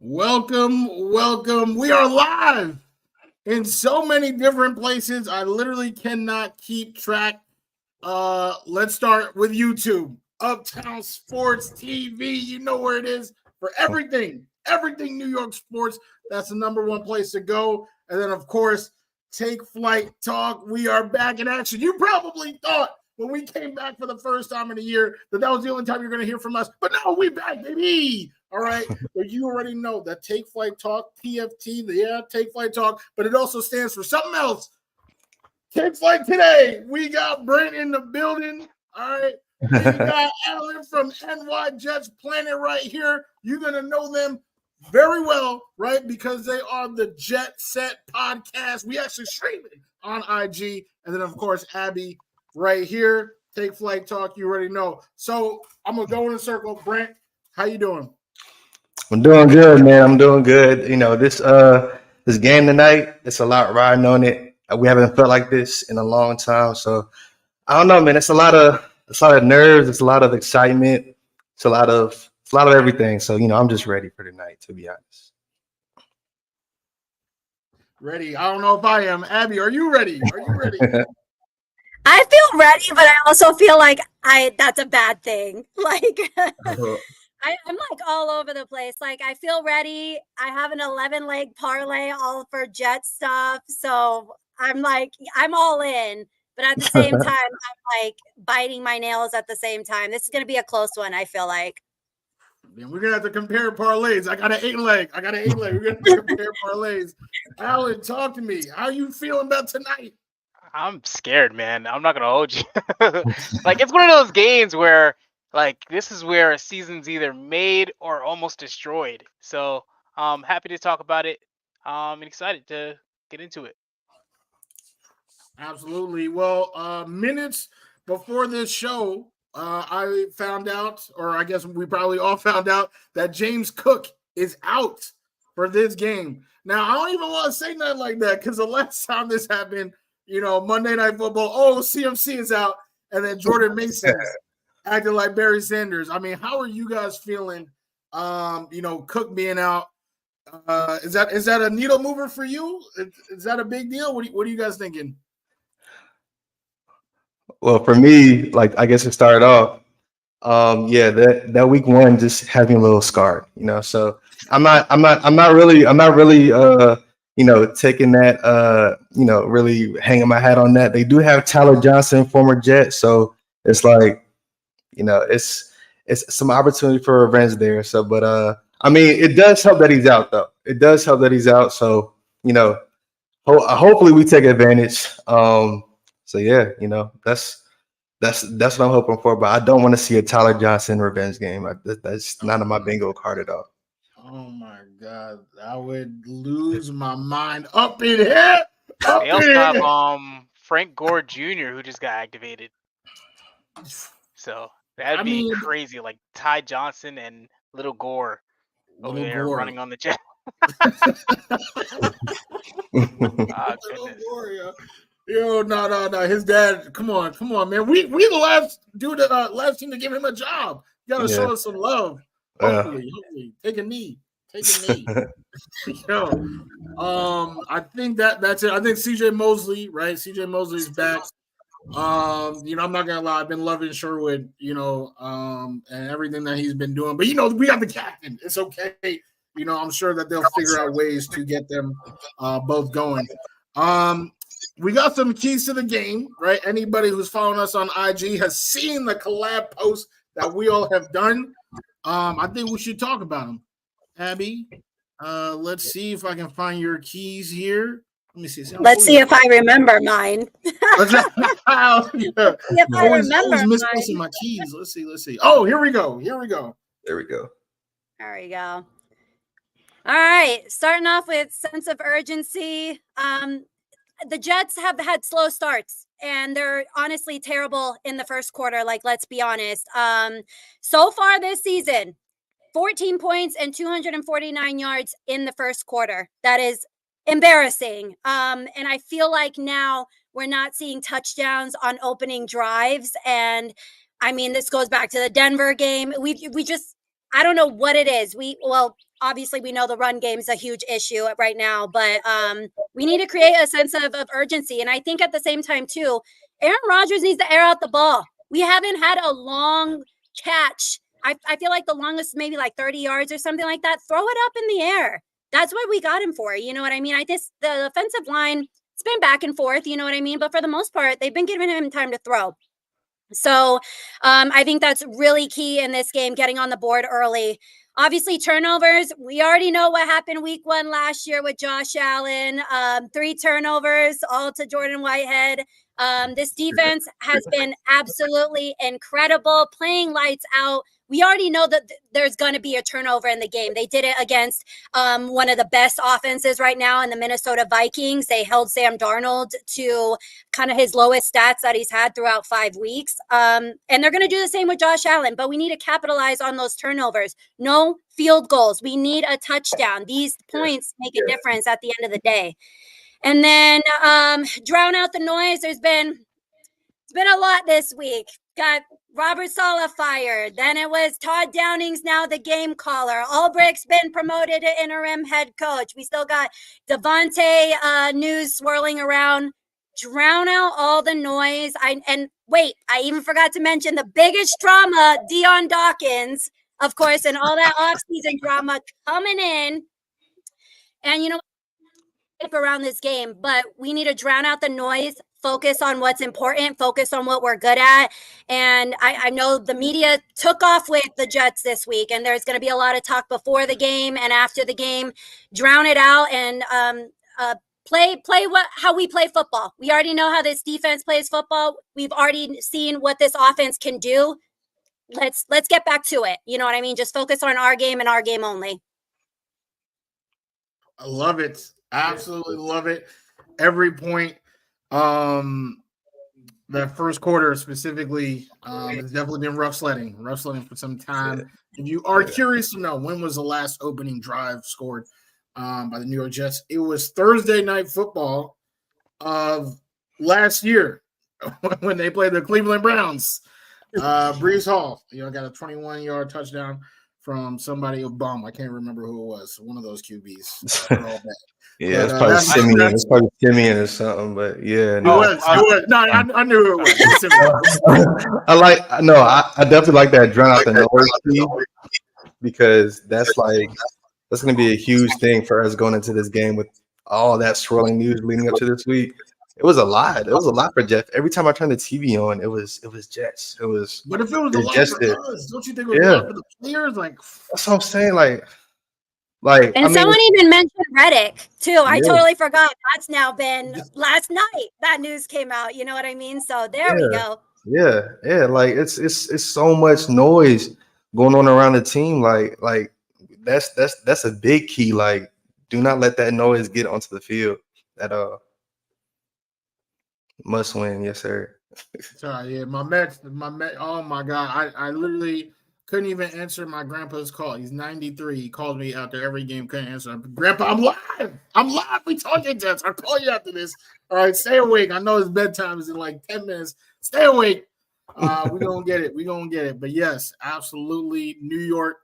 Welcome. We are live in so many different places. I literally cannot keep track. Let's start with YouTube. Uptown Sports TV. You know where it is for everything. Everything New York sports. That's the number one place to go. And then, of course, Take Flight Talk. We are back in action. You probably thought when we came back for the first time in a year that was the only time you're going to hear from us. But no, we back, baby. All right. But you already know that Take Flight Talk, TFT, Take Flight Talk, but it also stands for something else. Take Flight today. We got Brent in the building. All right. We got Alan from NY Jets Planet right here. You're going to know them very well, right? Because they are the Jet Set podcast. We actually stream it on IG. And then, of course, Abby right here. Take Flight Talk. You already know. So I'm going to go in a circle. Brent, how you doing? I'm doing good, man. I'm doing good. You know, this game tonight, it's a lot riding on it. We haven't felt like this in a long time. So I don't know, man. It's a lot of nerves, it's a lot of excitement, it's a lot of everything. So, I'm just ready for tonight, to be honest. Ready. I don't know if I am. Abby, are you ready? I feel ready, but I also feel like that's a bad thing. Like I'm like all over the place. Like I feel ready. I have an 11-leg parlay all for Jet stuff. So I'm like, I'm all in. But at the same time, I'm like biting my nails at the same time. This is going to be a close one, I feel like. Man, we're going to have to compare parlays. I got an 8-leg. We're going to compare parlays. Alan, talk to me. How you feeling about tonight? I'm scared, man. I'm not going to hold you. Like, it's one of those games where, like, this is where a season's either made or almost destroyed. So I'm happy to talk about it. I'm excited to get into it. Absolutely. Well, minutes before this show, I found out, or I guess we probably all found out, that James Cook is out for this game. Now, I don't even want to say nothing like that because the last time this happened, Monday Night Football, CMC is out, and then Jordan Mason acting like Barry Sanders. I mean, how are you guys feeling? Cook being out. Is that a needle mover for you? Is that a big deal? What are you guys thinking? Well, for me, like I guess it started off, that week one just had me a little scarred, So I'm not really, taking that, really hanging my hat on that. They do have Tyler Johnson, former Jet, so it's like, it's some opportunity for revenge there. So, but I mean, it does help that he's out, though. It does help that he's out. So, hopefully we take advantage. So yeah, that's what I'm hoping for. But I don't want to see a Tyler Johnson revenge game. That's not on my bingo card at all. Oh my God, I would lose my mind up in here. They also have Frank Gore Jr. who just got activated. So that'd be crazy. Like Ty Johnson and Little Gore over there running on the Jet. Oh, goodness. Yo, no. His dad, come on, man. We the last team to give him a job. You gotta show us some love. Hopefully. Take a knee. Yo, I think that's it. I think CJ Mosley, right? CJ Mosley's back. I'm not gonna lie, I've been loving Sherwood, and everything that he's been doing. But we got the captain. It's okay. I'm sure that they'll figure out ways to get them both going. We got some keys to the game, right? Anybody who's following us on IG has seen the collab post that we all have done. I think we should talk about them. Abby, let's see if I can find your keys here. Let me see. Let's see if I remember mine. If I remember misplacing my keys. Let's see. Oh, here we go. There we go. There we go. All right. Starting off with sense of urgency. The Jets have had slow starts, and they're honestly terrible in the first quarter. Like, let's be honest. So far this season, 14 points and 249 yards in the first quarter. That is embarrassing. And I feel like now we're not seeing touchdowns on opening drives. And I mean, this goes back to the Denver game. We just I don't know what it is. Obviously we know the run game is a huge issue right now, but we need to create a sense of urgency. And I think at the same time too, Aaron Rodgers needs to air out the ball. We haven't had a long catch. I feel like the longest maybe like 30 yards or something like that. Throw it up in the air. That's what we got him for. You know what I mean? The offensive line, it's been back and forth, you know what I mean? But for the most part, they've been giving him time to throw. So I think that's really key in this game, getting on the board early. Obviously, turnovers. We already know what happened week 1 last year with Josh Allen. 3 turnovers, all to Jordan Whitehead. This defense has been absolutely incredible, playing lights out. We already know that there's going to be a turnover in the game. They did it against one of the best offenses right now in the Minnesota Vikings. They held Sam Darnold to kind of his lowest stats that he's had throughout 5 weeks. And they're going to do the same with Josh Allen, but we need to capitalize on those turnovers. No field goals. We need a touchdown. These points make a difference at the end of the day. And then drown out the noise. It's been a lot this week. Got Robert Saleh fired. Then it was Todd Downing's now the game caller. Albrecht's been promoted to interim head coach. We still got Devontae news swirling around. Drown out all the noise. I even forgot to mention the biggest drama, Deion Dawkins, of course, and all that offseason drama coming in. And you know, around this game, but we need to drown out the noise, focus on what's important, focus on what we're good at. And I know the media took off with the Jets this week, and there's going to be a lot of talk before the game and after the game. Drown it out and play how we play football. We already know how this defense plays football. We've already seen what this offense can do. Let's get back to it. You know what I mean? Just focus on our game and our game only. I love it. Absolutely love it. Every point. That first quarter specifically has definitely been rough sledding for some time. If you are curious to know, when was the last opening drive scored by the New York Jets? It was Thursday Night Football of last year when they played the Cleveland Browns. Brees Hall, got a 21-yard touchdown from somebody, a bum. I can't remember who it was. One of those QBs. Yeah, it's probably Simeon. It's probably Simeon or something, but yeah. No, I knew who it was. I definitely like that drown out the noise because that's going to be a huge thing for us going into this game with all that swirling news leading up to this week. It was a lot. It was a lot for Jeff. Every time I turned the TV on, it was Jets. But if it was a lot for us, don't you think it was a lot for the players? That's what I'm saying. Someone even mentioned Reddick too. I totally forgot. That's now been last night. That news came out. You know what I mean? So there we go. Yeah. It's so much noise going on around the team. That's a big key. Do not let that noise get onto the field at all. Must win, yes sir. Sorry, yeah, my Mets. Oh my God, I literally couldn't even answer my grandpa's call. He's 93. He calls me after every game. Couldn't answer. Grandpa, I'm live. We talking Jets. I'll call you after this. All right, stay awake. I know his bedtime is in like 10 minutes. Stay awake. We're gonna get it. But yes, absolutely. New York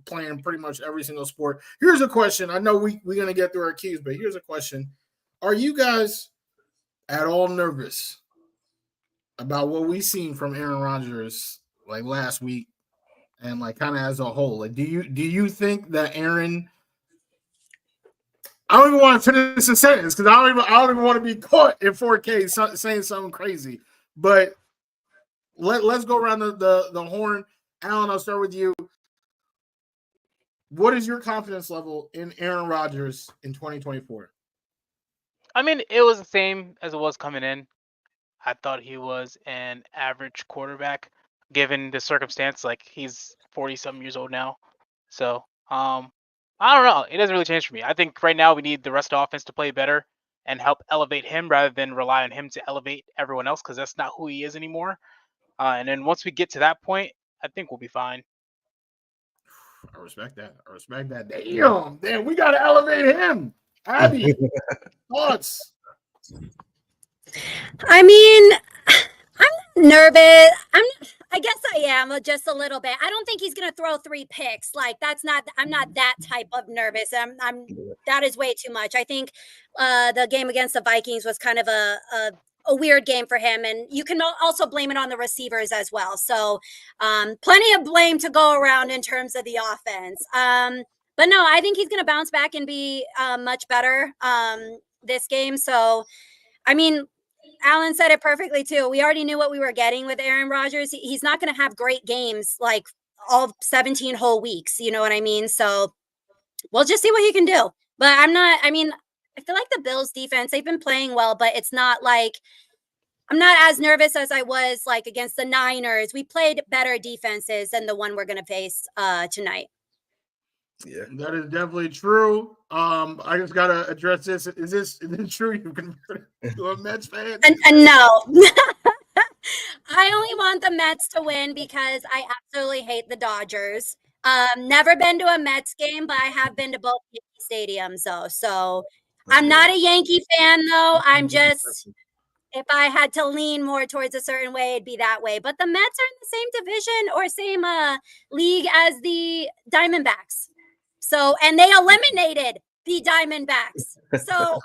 playing pretty much every single sport. Here's a question. I know we're gonna get through our keys, but here's a question. Are you guys at all nervous about what we've seen from Aaron Rodgers last week and kind of as a whole? Do you think that Aaron? I don't even want to finish the sentence because I don't even want to be caught in 4K saying something crazy. But let's go around the horn. Alan, I'll start with you. What is your confidence level in Aaron Rodgers in 2024? I mean, it was the same as it was coming in. I thought he was an average quarterback, given the circumstance. He's 40-something years old now. So, I don't know. It doesn't really change for me. I think right now we need the rest of the offense to play better and help elevate him rather than rely on him to elevate everyone else because that's not who he is anymore. And then once we get to that point, I think we'll be fine. I respect that. Damn, we got to elevate him. Abby, thoughts? I mean, I'm not Nervous. I guess I am just a little bit. I don't think he's gonna throw 3 picks. Like that's not. I'm not that type of nervous. That is way too much. I think the game against the Vikings was kind of a weird game for him, and you can also blame it on the receivers as well. So plenty of blame to go around in terms of the offense. But no, I think he's gonna bounce back and be much better this game. So I mean, Alan said it perfectly too. We already knew what we were getting with Aaron Rodgers. He's not going to have great games like all 17 whole weeks. You know what I mean? So we'll just see what he can do. But I feel like the Bills defense, they've been playing well, but it's not like I'm not as nervous as I was like against the Niners. We played better defenses than the one we're going to face tonight. Yeah, that is definitely true. I just gotta address this. Is it true you converted to a Mets fan? And no. I only want the Mets to win because I absolutely hate the Dodgers. Never been to a Mets game, but I have been to both Yankee stadiums though. So I'm not a Yankee fan though. I'm just, if I had to lean more towards a certain way, it'd be that way. But the Mets are in the same division or same league as the Diamondbacks. So, and they eliminated the Diamondbacks. So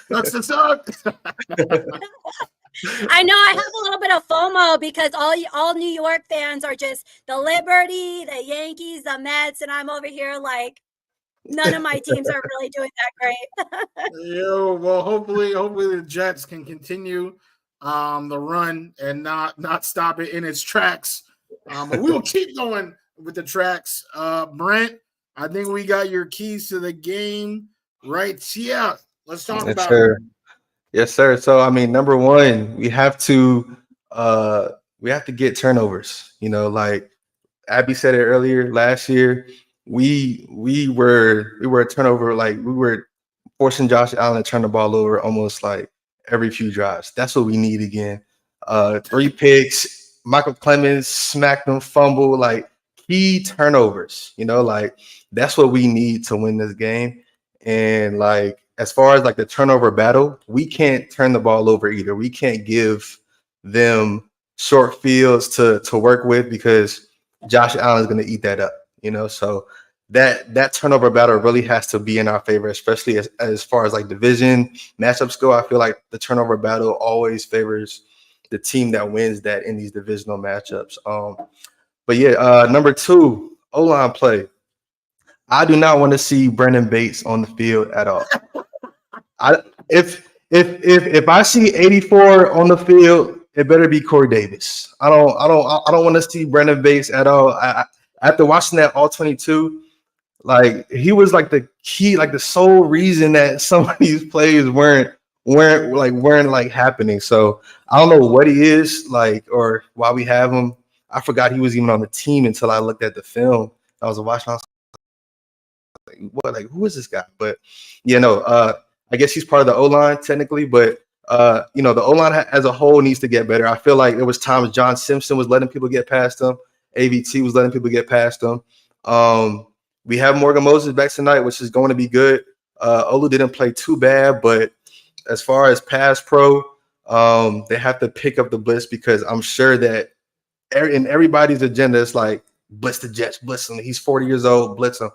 Sucks to suck. I know I have a little bit of FOMO because all New York fans are just the Liberty, the Yankees, the Mets, and I'm over here like none of my teams are really doing that great. Well, hopefully the Jets can continue the run and not stop it in its tracks. But we will keep going with the tracks. Brent, I think we got your keys to the game right here. Let's talk about it. Yes, sir. So I mean, number one, we have to get turnovers. You know, like Abby said it earlier last year, we were a turnover, like we were forcing Josh Allen to turn the ball over almost like every few drives. That's what we need again. 3 picks, Michael Clemens smacked them, fumble, like key turnovers, you know, like that's what we need to win this game. And like as far as like the turnover battle, we can't turn the ball over either. We can't give them short fields to work with because Josh Allen is going to eat that up, you know. So that turnover battle really has to be in our favor, especially as far as like division matchups go. I feel like the turnover battle always favors the team that wins that in these divisional matchups. But yeah, number 2, O-line play. I do not want to see Brendan Bates on the field at all. If I see 84 on the field, it better be Corey Davis. I don't want to see Brendan Bates at all. After watching that all 22, like he was like the key, like the sole reason that some of these plays weren't happening. So I don't know what he is like or why we have him. I forgot he was even on the team until I looked at the film. I was watching. I was like, what? Like, who is this guy? But yeah, no. I guess he's part of the O-line technically, but you know, the O-line as a whole needs to get better. I feel like there was times John Simpson was letting people get past him. AVT was letting people get past him. We have Morgan Moses back tonight, which is going to be good. Olu didn't play too bad, but as far as pass pro, they have to pick up the blitz because I'm sure that in everybody's agenda, it's like blitz the Jets, blitz him. He's 40 years old, blitz him.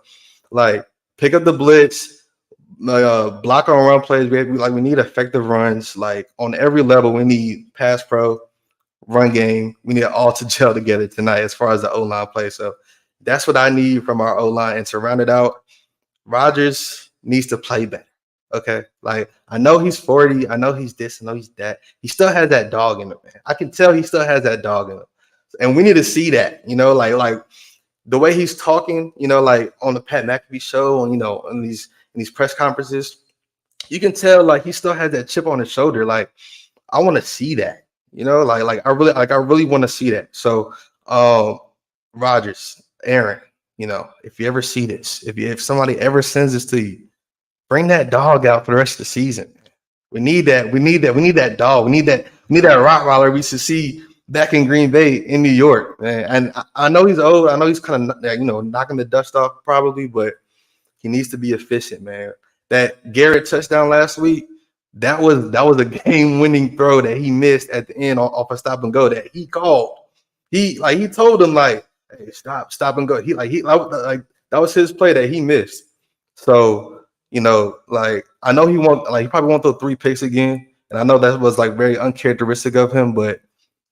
Like pick up the blitz, block on run plays. We need effective runs. Like on every level, we need pass pro, run game. We need it all to gel together tonight as far as the O-line play. So that's what I need from our O-line. And to round it out, Rodgers needs to play better. Okay, like I know he's 40. I know he's this. I know he's that. He still has that dog in him, man. I can tell he still has that dog in him. And we need to see that, you know, like the way he's talking, you know, like on the Pat McAfee show, and you know, in these press conferences, you can tell like he still has that chip on his shoulder. Like I want to see that, you know, like I really want to see that. So, Rodgers, Aaron, you know, if you ever see this, if somebody ever sends this to you, bring that dog out for the rest of the season. We need that. We need that dog. We need that Rottweiler we used to see back in Green Bay in New York, man. And I know he's old. I know he's kind of, you know, knocking the dust off probably, but he needs to be efficient, man. That Garrett touchdown last week, that was a game-winning throw that he missed at the end off a stop and go that he called. He told him like, hey, stop and go. He like that was his play that he missed. So, you know, like I know he probably won't throw 3 picks again. And I know that was like very uncharacteristic of him, but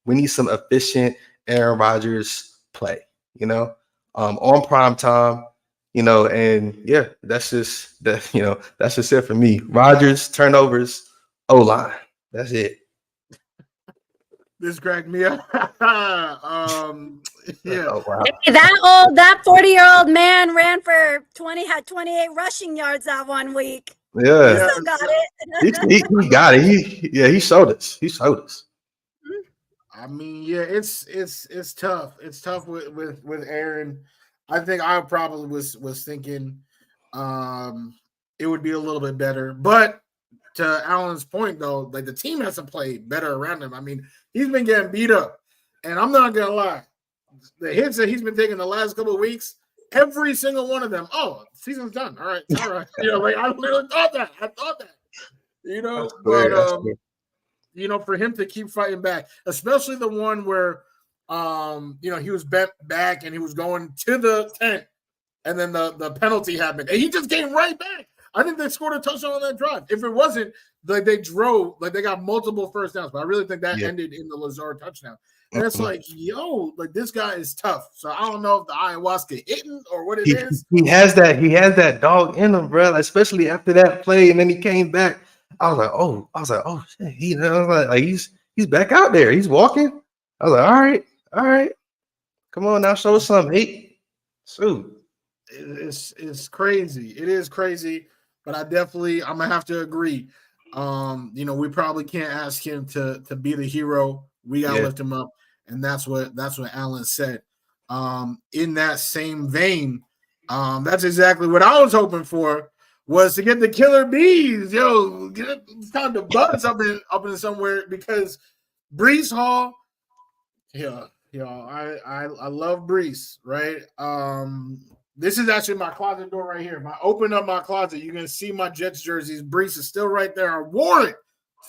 we need some efficient Aaron Rodgers play, you know, on prime time, you know, and yeah, that's just it for me. Rodgers, turnovers, O-line. That's it. This cracked me up. Yeah. Oh, wow. Hey, that 40-year-old man ran for 28 rushing yards that 1 week. Yeah. He still got it. He got it. He showed us. He showed us. I mean, yeah, it's tough. It's tough with Aaron. I think I probably was thinking it would be a little bit better. But to Alan's point, though, like the team has to play better around him. I mean, he's been getting beat up. And I'm not gonna lie, the hits that he's been taking the last couple of weeks, every single one of them, season's done. All right. You know, like I literally thought that. You know, but you know, for him to keep fighting back, especially the one where you know, he was bent back and he was going to the tent, and then the penalty happened, and he just came right back. I think they scored a touchdown on that drive. If it wasn't, like they drove, like they got multiple first downs, but I really think that ended in the Lazard touchdown. And it's like, yo, like this guy is tough. So I don't know if the ayahuasca hitting or what it is. He has that dog in him, bro. Especially after that play, and then he came back. I was like, oh shit. You know, like he's back out there. He's walking. I was like, all right. Come on now, show us some hate. Shoot. It's crazy. It is crazy, but I'm gonna have to agree. You know, we probably can't ask him to be the hero. We gotta lift him up, and that's what Alan said. In that same vein, that's exactly what I was hoping for, was to get the killer bees. Yo, get time to buzz up in somewhere, because Breece Hall, I love Breece, right? This is actually my closet door right here. If I open up my closet, you're gonna see my Jets jerseys. Breece is still right there. I wore it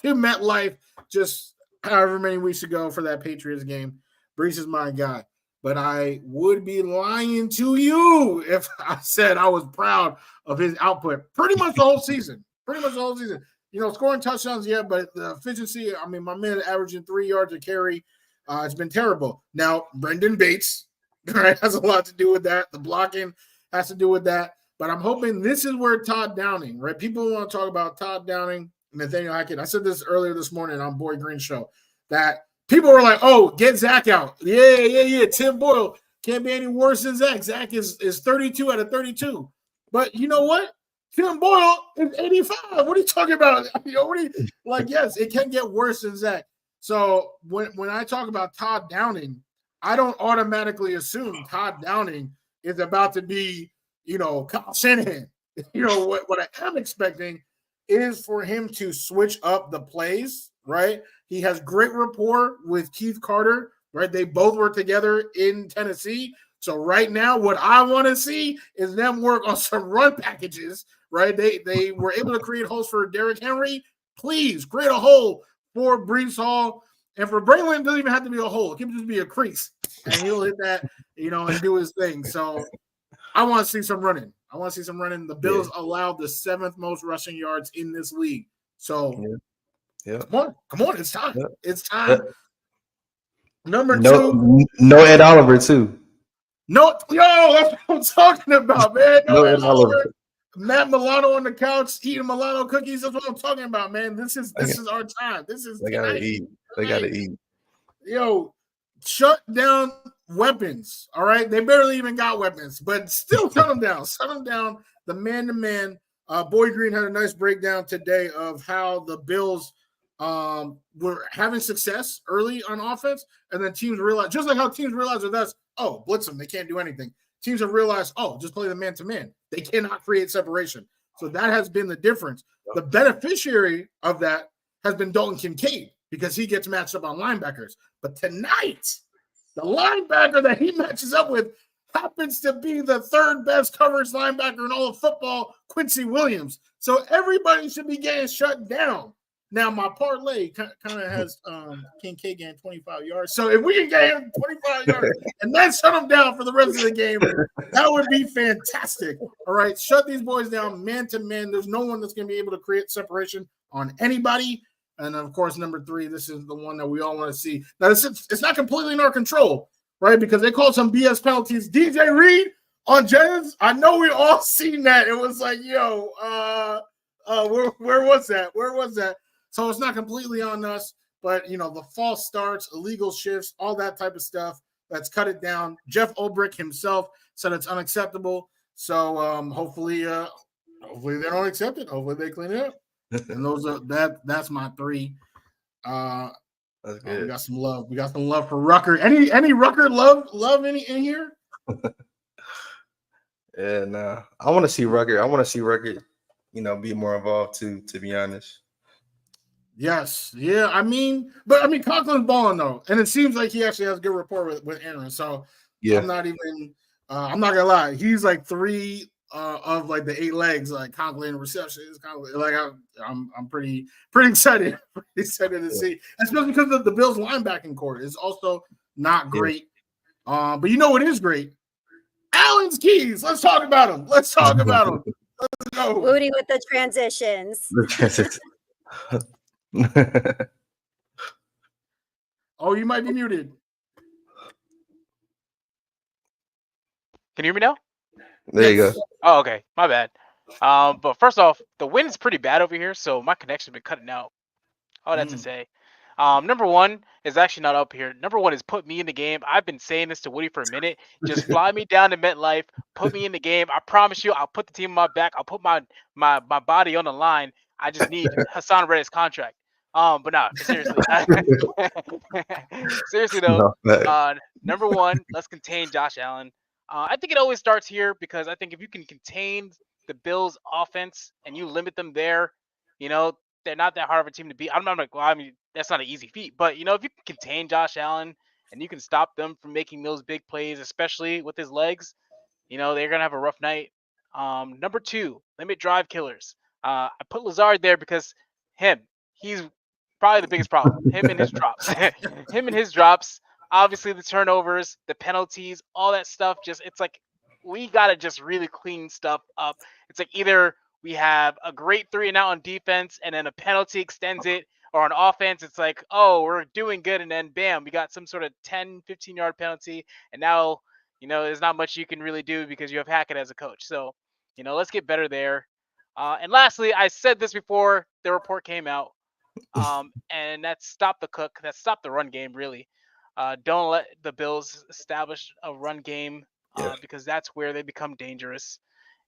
to MetLife just however many weeks ago for that Patriots game. Breece is my guy. But I would be lying to you if I said I was proud of his output pretty much the whole season. You know, scoring touchdowns, yeah, but the efficiency, I mean, my man averaging 3 yards a carry, it's been terrible. Now, Brendan Bates, right, has a lot to do with that. The blocking has to do with that. But I'm hoping this is where Todd Downing, right? People want to talk about Todd Downing, Nathaniel Hackett. I said this earlier this morning on Boy Green Show, that people were like, oh, get Zach out. Yeah. Tim Boyle can't be any worse than Zach. Zach is 32 out of 32. But you know what? Tim Boyle is 85. What are you talking about? You know, yes, it can get worse than Zach. So when I talk about Todd Downing, I don't automatically assume Todd Downing is about to be, you know, Kyle Shanahan. You know, what I am expecting is for him to switch up the plays, right? He has great rapport with Keith Carter, right? They both were together in Tennessee. So right now, what I want to see is them work on some run packages, right? They were able to create holes for Derrick Henry. Please create a hole for Breece Hall. And for Braylon, it doesn't even have to be a hole. It can just be a crease. And he'll hit that, you know, and do his thing. So I want to see some running. The Bills allowed the 7th most rushing yards in this league. So come on. It's time. It's time. Number 2. No Ed Oliver, too. No, that's what I'm talking about, man. No Ed Oliver. Matt Milano on the couch eating Milano cookies. That's what I'm talking about, man. This is our time. They gotta eat. They gotta eat. Yo, shut down weapons. All right, they barely even got weapons, but still shut them down. Shut them down. The man-to-man. Boyd Green had a nice breakdown today of how the Bills were having success early on offense, and then teams realized, just like how teams realize with us, oh, blitz them, they can't do anything. Teams have realized, oh, just play the man-to-man. They cannot create separation. So that has been the difference. The beneficiary of that has been Dalton Kincaid, because he gets matched up on linebackers. But tonight, the linebacker that he matches up with happens to be the 3rd best coverage linebacker in all of football, Quincy Williams. So everybody should be getting shut down. Now my parlay kind of has Kincaid getting 25 yards. So if we can get him 25 yards and then shut him down for the rest of the game, that would be fantastic. All right, shut these boys down man to man. There's no one that's going to be able to create separation on anybody. And of course, number 3, this is the one that we all want to see. Now it's not completely in our control, right? Because they called some BS penalties. DJ Reed on Jennings, I know we all seen that. It was like, yo, where was that? Where was that? So it's not completely on us, but, you know, the false starts, illegal shifts, all that type of stuff, let's cut it down. Jeff Ulbrich himself said it's unacceptable. So hopefully they don't accept it. Hopefully they clean it up. And that's my 3. That's good. We got some love. We got some love for Rucker. Any Rucker love in here? Yeah, no. I want to see Rucker. You know, be more involved too, to be honest. Yes. Yeah. Conklin's balling though. And it seems like he actually has a good rapport with Aaron. So yeah, I'm not gonna lie. He's like 3 of like the 8 legs, like Conklin in receptions. Like I'm pretty excited. To see. Especially because the Bills linebacking core is also not great. Yeah. But you know what is great? Allen's keys. Let's talk about him. Let's go. Wudi with the transitions. Oh, you might be muted. Can you hear me now? There you go. Oh, okay. My bad. But first off, the wind's pretty bad over here, so my connection's been cutting out. Oh, that's to say. Number 1 is actually not up here. Number 1 is put me in the game. I've been saying this to Wudi for a minute. Just fly me down to MetLife, put me in the game. I promise you, I'll put the team on my back. I'll put my body on the line. I just need Hassan Reddick's contract. But no, seriously. Seriously though, number 1, let's contain Josh Allen. I think it always starts here because I think if you can contain the Bills' offense and you limit them there, you know, they're not that hard of a team to beat. I'm not like, well, I mean, that's not an easy feat. But, you know, if you can contain Josh Allen and you can stop them from making those big plays, especially with his legs, you know, they're going to have a rough night. Number 2, limit drive killers. I put Lazard there because he's probably the biggest problem. Him and his drops. Obviously, the turnovers, the penalties, all that stuff. It's like we got to just really clean stuff up. It's like either we have a great 3 and out on defense and then a penalty extends it, or on offense, it's like, oh, we're doing good. And then bam, we got some sort of 10, 15-yard penalty. And now, you know, there's not much you can really do because you have Hackett as a coach. So, you know, let's get better there. And lastly, I said this before the report came out, and that's stop the cook. That's stop the run game, really. Don't let the Bills establish a run game because that's where they become dangerous.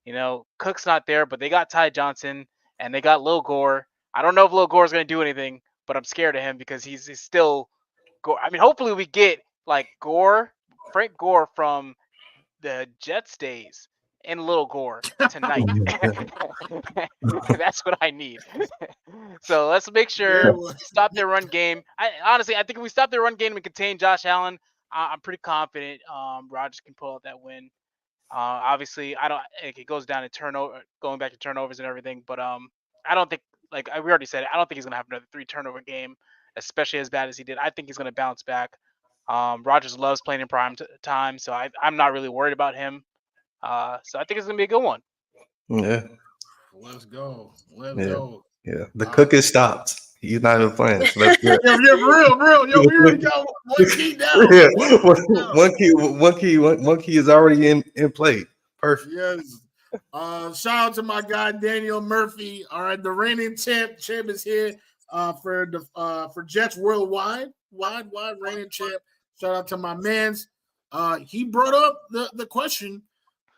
You know, Cook's not there, but they got Ty Johnson and they got Lil Gore. I don't know if Lil Gore is going to do anything, but I'm scared of him because he's still Gore. I mean, hopefully we get like Frank Gore from the Jets days and Lil Gore tonight. That's what I need. So let's make sure stop their run game. I think if we stop their run game and contain Josh Allen, I'm pretty confident Rodgers can pull out that win. Obviously, it goes down to going back to turnovers and everything, but I don't think, like we already said, I don't think he's gonna have another 3 turnover game, especially as bad as he did. I think he's gonna bounce back. Rodgers loves playing in prime time, so I'm not really worried about him. So I think it's gonna be a good one. Yeah. Let's go. Let's go. Yeah. The cook is stopped. He's not even playing. So that's good. Yeah, real. Yo, we already got one key down. Yeah. One key is already in play. Perfect. Yes. Shout out to my guy Daniel Murphy. All right, the reigning champ is here for Jets Worldwide. Wide reigning champ. Shout out to my man's. He brought up the question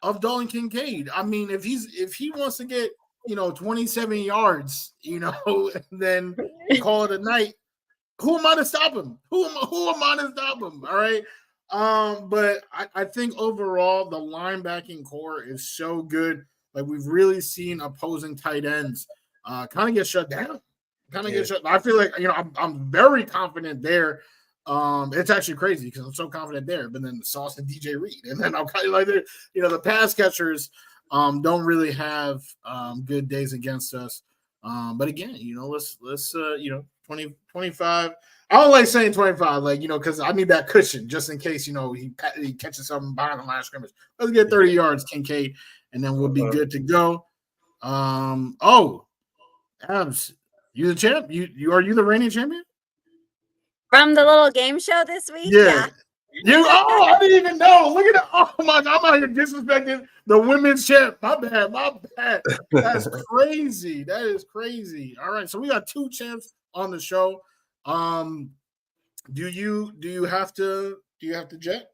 of Dalton Kincaid. I mean, if he wants to get 27 yards, then call it a night. Who am I to stop him? Who am I to stop him? All right. But I think overall the linebacking core is so good. Like we've really seen opposing tight ends kind of get shut down. I feel like I'm very confident there. It's actually crazy because I'm so confident there. But then Sauce and DJ Reed, and then I'm kind of like the pass catchers don't really have good days against us. But again, let's 2025. I don't like saying 25, because I need that cushion just in case, he catches something behind the line of scrimmage. Let's get 30 yards, Kincaid, and then we'll be good to go. Abs, you the champ? You are you the reigning champion? From the little game show this week? Yeah. I didn't even know. Look at that. Oh my God, I'm out here disrespecting the women's champ. My bad. That's crazy. That is crazy. All right, so we got 2 champs on the show. Do you have to jet?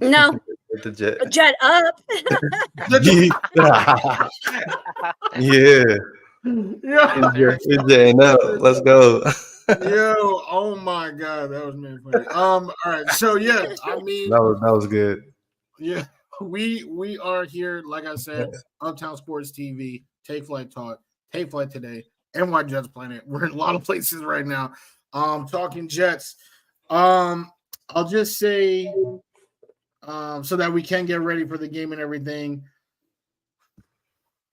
No. The Jet. Jet up. Yeah. Let's go. Yo, oh my God, that was really funny. All right, so yeah, I mean that was good. Yeah, we are here, like I said, Uptown Sports TV, Take Flight Talk, Take Flight Today, NY Jets Planet. We're in a lot of places right now. Talking Jets. I'll just say, so that we can get ready for the game and everything.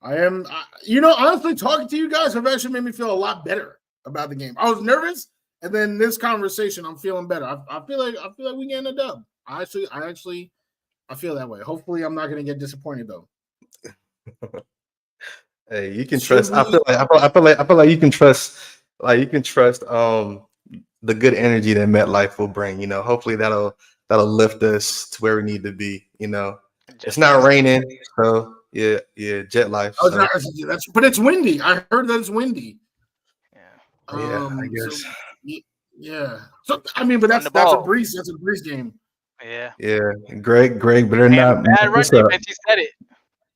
Honestly, talking to you guys have actually made me feel a lot better about the game. I was nervous, and then this conversation, I'm feeling better. I feel like we getting a dub. I feel that way. Hopefully, I'm not going to get disappointed though. Hey, you can trust. I feel like you can trust. Like you can trust the good energy that MetLife will bring. Hopefully that'll lift us to where we need to be. It's not raining, so yeah, Jet Life. Oh, but it's windy. I heard that it's windy. Yeah, I guess. So, yeah. So I mean, but that's a breeze. That's a breeze game. Yeah. Yeah. Greg better not bad run defense. He said it.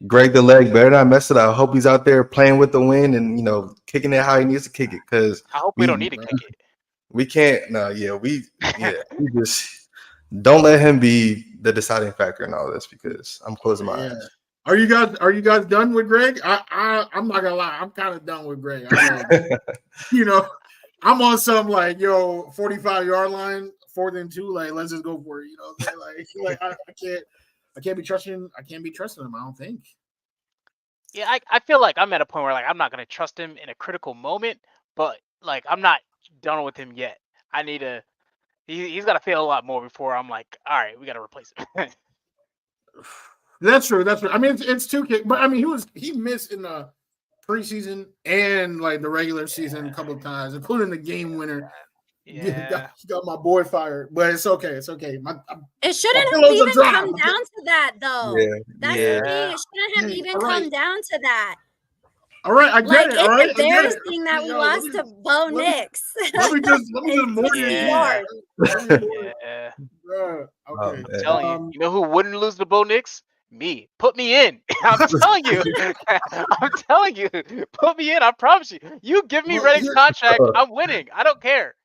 Greg the leg better not mess it up. I hope he's out there playing with the wind and kicking it how he needs to kick it. Because I hope we don't need to kick it. We can't. No, we just don't let him be the deciding factor in all this because I'm closing my eyes. Are you guys done with Greg? I'm not gonna lie, I'm kind of done with Greg. I'm on some 45-yard line, 4th and 2. Like, let's just go for it. I can't be trusting him. I don't think. Yeah, I feel like I'm at a point where I'm not gonna trust him in a critical moment, but I'm not done with him yet. I need to. He's got to fail a lot more before I'm like, all right, we got to replace him. That's true. I mean, it's 2 kick, but I mean, he missed in the preseason and the regular season a couple of times, including the game winner. Yeah, he got my boy fired, but it's okay. It's okay. It shouldn't have even come down to that, though. Yeah. That's the thing. It shouldn't have even come down to that. All right, I get it. All right, it's embarrassing that we lost to Bo Nix. Let me just mourn you. Yeah. Okay. I'm telling you, who wouldn't lose to Bo Nix? Me. Put me in. I'm telling you. Put me in. I promise you. You give me Reddick's contract, I'm winning. I don't care.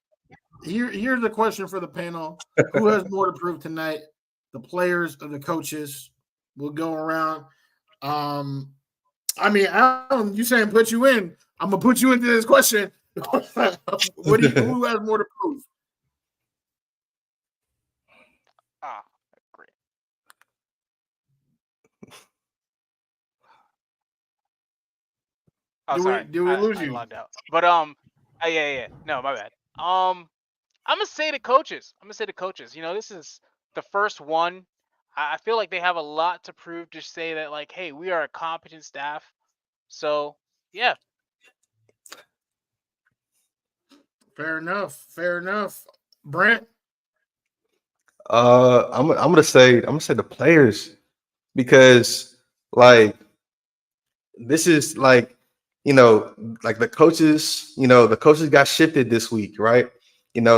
Here's the question for the panel: who has more to prove tonight? The players or the coaches? We'll go around. I mean, Alan, you saying put you in? I'm gonna put you into this question. Who has more to prove? Great. Do we lose you? I logged out. But yeah. No, my bad. I'm gonna say the coaches. This is the first one. I feel like they have a lot to prove to say that, hey, we are a competent staff. So, yeah. Fair enough. Brent? I'm gonna say the players because this is the coaches, the coaches got shifted this week, right?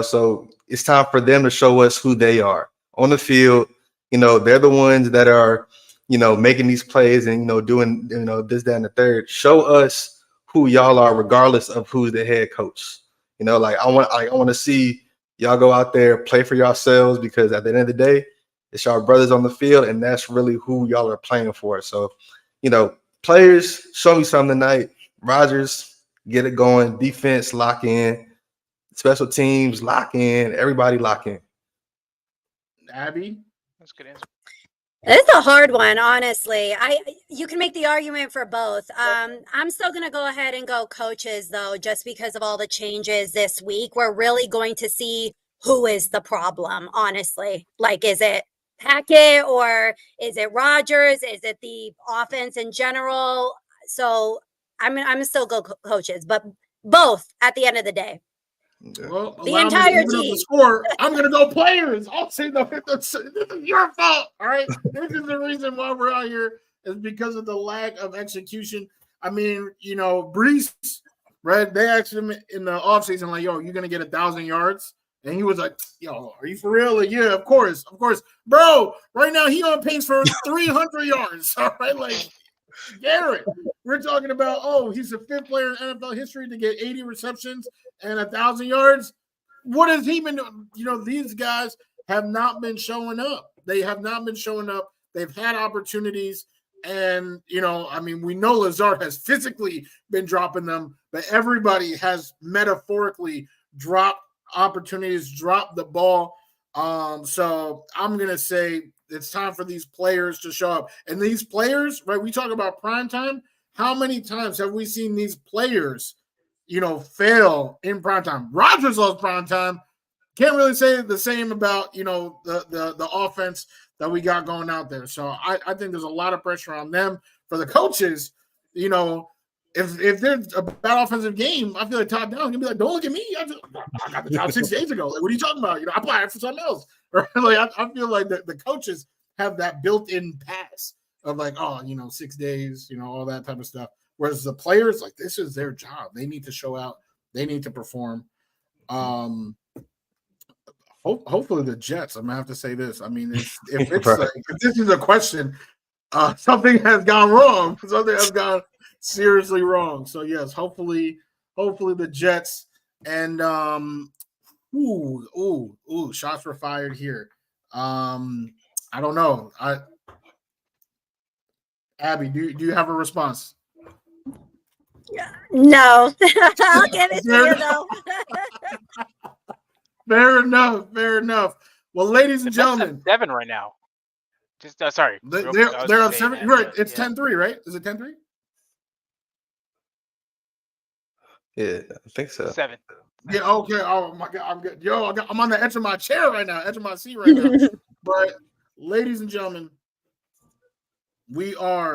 So it's time for them to show us who they are on the field. They're the ones that are, making these plays and, doing, this, that, and the third. Show us who y'all are, regardless of who's the head coach. I want to see y'all go out there, play for yourselves, because at the end of the day, it's y'all brothers on the field, and that's really who y'all are playing for. So, players, show me something tonight. Rodgers, get it going. Defense, lock in. Special teams, lock in. Everybody lock in. Abby? That's a good answer. It's a hard one, honestly. You can make the argument for both. I'm still gonna go ahead and go coaches though, just because of all the changes this week. We're really going to see who is the problem, honestly. Like, is it Hackett or is it Rodgers? Is it the offense in general? So I'm still go coaches, but both at the end of the day. Well, The allow me to entire even up the team. score. I'm gonna go players. I'll say no. This is your fault. All right. This is the reason why we're out here is because of the lack of execution. I mean, Brees, right? They asked him in the offseason, like, yo, you're gonna get 1,000 yards. And he was like, yo, are you for real? Like, yeah, of course. Bro, right now he on pace for 300 yards. All right, like Garrett. We're talking about, he's the 5th player in NFL history to get 80 receptions and 1,000 yards. What has he been doing? These guys have not been showing up. They have not been showing up. They've had opportunities. And, we know Lazard has physically been dropping them, but everybody has metaphorically dropped opportunities, dropped the ball. So I'm going to say it's time for these players to show up. And these players, right, we talk about prime time. How many times have we seen these players fail in prime time? Rodgers lost prime time. Can't really say the same about, the offense that we got going out there. So I think there's a lot of pressure on them. For the coaches, if there's a bad offensive game, I feel like Todd Downs gonna be like, don't look at me. I got the job 6 days ago. Like, what are you talking about? I applied for something else. Right? Like, I feel like the coaches have that built-in pass of like, 6 days, all that type of stuff. Whereas the players, like, this is their job. They need to show out. They need to perform. Hopefully the Jets. I'm gonna have to say this. I mean, if this is a question, something has gone wrong. Something has gone seriously wrong. So yes, hopefully the Jets and shots were fired here. I don't know. Abby, do you have a response? No. I'll give it to you though. Fair enough. Well, ladies and gentlemen, 7 right now. Just sorry. They're up 7. Right. It's 10-3, right? Is it 10-3? Yeah, I think so. 7. Yeah, okay. Oh my God, I'm good. Yo, I'm on the edge of my chair right now, edge of my seat right now. But ladies and gentlemen, I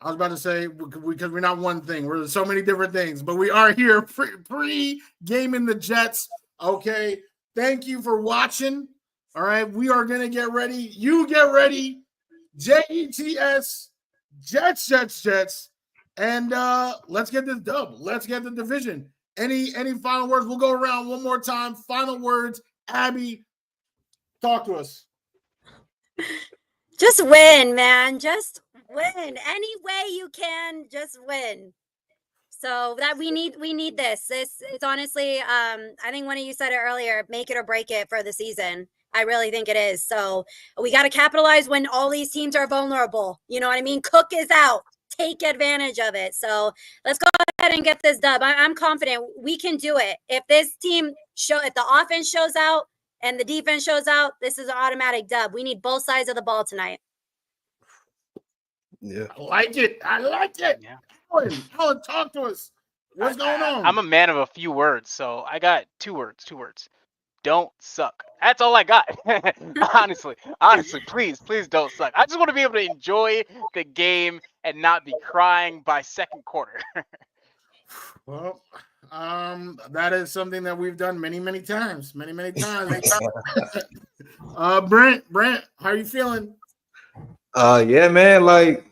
was about to say, because we're not one thing. We're so many different things, but we are here pre-gaming the Jets. Okay. Thank you for watching. All right. We are going to get ready. You get ready. Jets, Jets. And let's get this dub. Let's get the division. Any final words? We'll go around one more time. Final words. Abby, talk to us. Just win, man. Just win. Any way you can, just win. So that we need this. It's honestly, I think one of you said it earlier, make it or break it for the season. I really think it is. So we got to capitalize when all these teams are vulnerable. You know what I mean? Cook is out. Take advantage of it. So let's go ahead and get this dub. I'm confident we can do it. If this team if the offense shows out and the defense shows out, this is an automatic dub. We need both sides of the ball tonight. Yeah. I like it. Yeah. Alan, talk to us. What's going on? I'm a man of a few words, so I got 2 words. Don't suck. That's all I got. honestly, please don't suck. I just want to be able to enjoy the game and not be crying by second quarter. Well, that is something that we've done many times. Brent, how are you feeling? Yeah, man. Like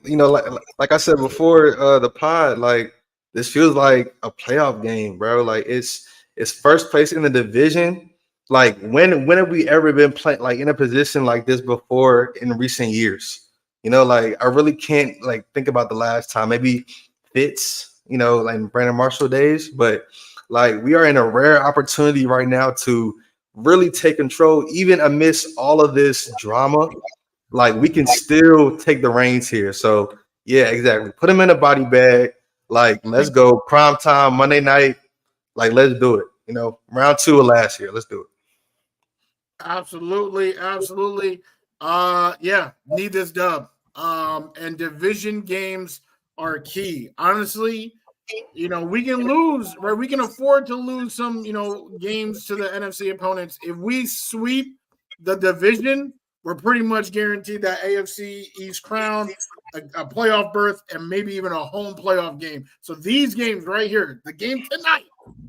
I said before, the pod, like this feels like a playoff game, bro. Like it's first place in the division. Like when have we ever been playing like in a position like this before in recent years? Like I really can't like think about the last time. Maybe Fitz, like Brandon Marshall days, but like we are in a rare opportunity right now to really take control, even amidst all of this drama. Like we can still take the reins here. So yeah, exactly. Put them in a body bag. Like let's go prime time Monday night. Like let's do it. Round 2 of last year. Let's do it. Absolutely. Yeah, need this dub. And division games are key. Honestly, we can lose, right? We can afford to lose some, games to the NFC opponents. If we sweep the division, we're pretty much guaranteed that AFC East crown, a playoff berth, and maybe even a home playoff game. So these games right here, the game tonight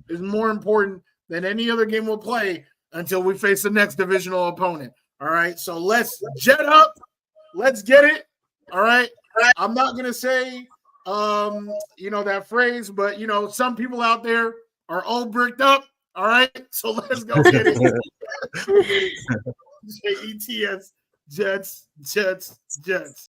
is more important than any other game we'll play until we face the next divisional opponent. All right. So let's jet up. Let's get it. All right. I'm not going to say, that phrase, but, some people out there are all bricked up. All right. So let's go get it. Jets, Jets, Jets.